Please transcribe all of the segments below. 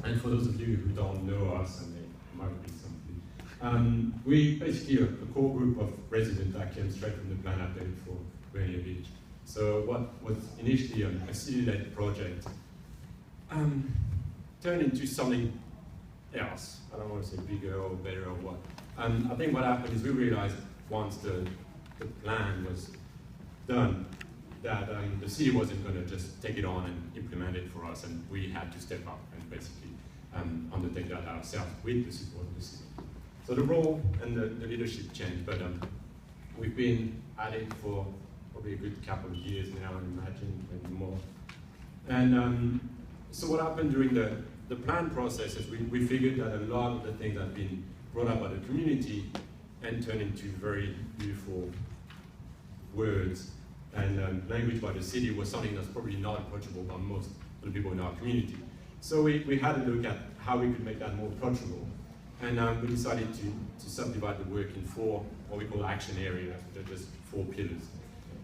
And for those of you who don't know us, and there might be something, we basically a core group of residents that came straight from the plan update for Rainier Beach. So what was initially a city-led project turned into something else. I don't want to say bigger or better or what. I think what happened is we realized once the plan was done that the city wasn't going to just take it on and implement it for us, and we had to step up and basically undertake that ourselves with the support of the city. So the role and the leadership changed, but we've been at it for probably a good couple of years now, I imagine, maybe more. And so what happened during the plan process is we figured that a lot of the things that have been brought up by the community and turned into very beautiful words and language by the city was something that's probably not approachable by most of the people in our community. So we had a look at how we could make that more approachable. And we decided to subdivide the work in four, what we call action areas, which are just 4 pillars.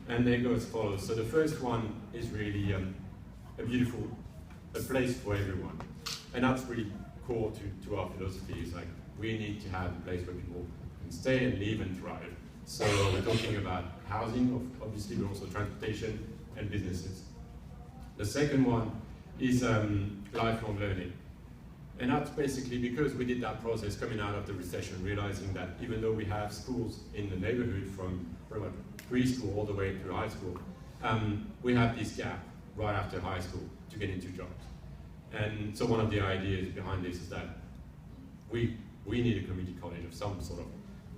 And they go as follows. So the first one is really a place for everyone. And that's really core to our philosophy. Is like, we need to have a place where people can stay and live and thrive. So we're talking about housing, obviously, but also transportation and businesses. The second one is lifelong learning. And that's basically because we did that process coming out of the recession, realizing that even though we have schools in the neighborhood from pretty much preschool all the way through high school, we have this gap right after high school to get into jobs. And so one of the ideas behind this is that we need a community college of some sort of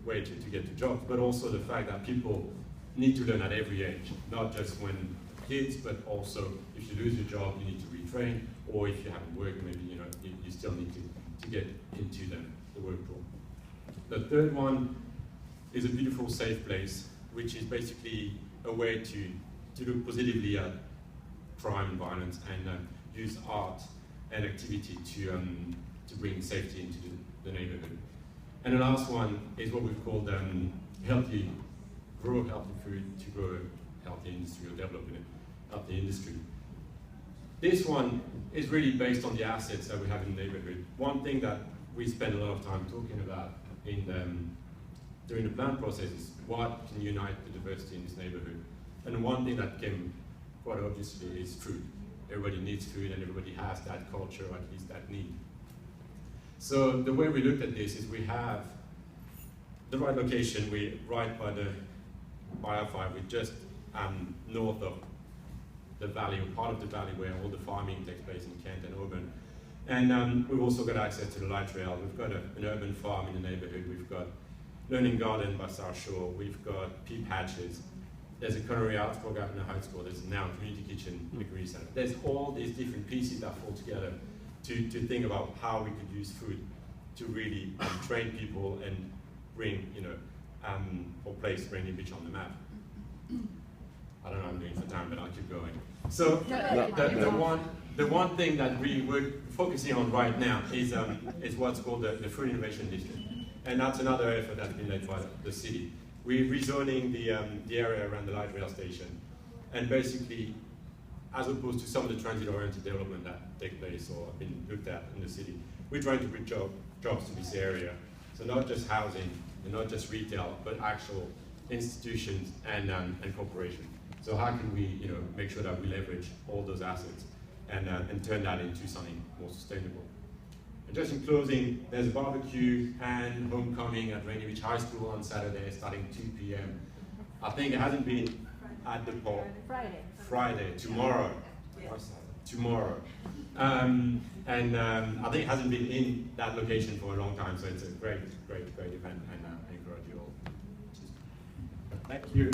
way to get to jobs, but also the fact that people need to learn at every age, not just when kids, but also if you lose your job, you need to retrain, or if you haven't worked, maybe you still need to get into the work pool. The third one is a beautiful, safe place, which is basically a way to look positively at crime and violence and use art and activity to bring safety into the neighborhood. And the last one is what we've called grow healthy food to grow a healthy industry, or develop a healthy industry. This one is really based on the assets that we have in the neighborhood. One thing that we spend a lot of time talking about during the plan process is what can unite the diversity in this neighborhood. And one thing that came quite obviously is food. Everybody needs food and everybody has that culture, or at least that need. So the way we looked at this is we have the right location. We're right by the Bio-5. We're just north of the valley, or part of the valley where all the farming takes place in Kent and Auburn. And we've also got access to the light rail. We've got an urban farm in the neighborhood. We've got learning garden by South Shore. We've got peep hatches. There's a culinary arts program in the high school. There's now a community kitchen in the community center. There's all these different pieces that fall together to think about how we could use food to really train people and bring, or place Rainier Beach on the map. I don't know what I'm doing for time, but I'll keep going. So the one thing that we're focusing on right now is what's called the Food Innovation District. And that's another effort that's been led by the city. We're rezoning the area around the light rail station. And basically, as opposed to some of the transit-oriented development that take place or have been looked at in the city, we're trying to bring jobs to this area. So not just housing, and not just retail, but actual institutions and corporations. So how can we, make sure that we leverage all those assets and turn that into something more sustainable? And just in closing, there's a barbecue and homecoming at Rainier Beach High School on Saturday, starting 2 p.m. I think it hasn't been at the port. Friday, tomorrow. Yes. Tomorrow. I think it hasn't been in that location for a long time, so it's a great event, and I encourage you all. Thank you.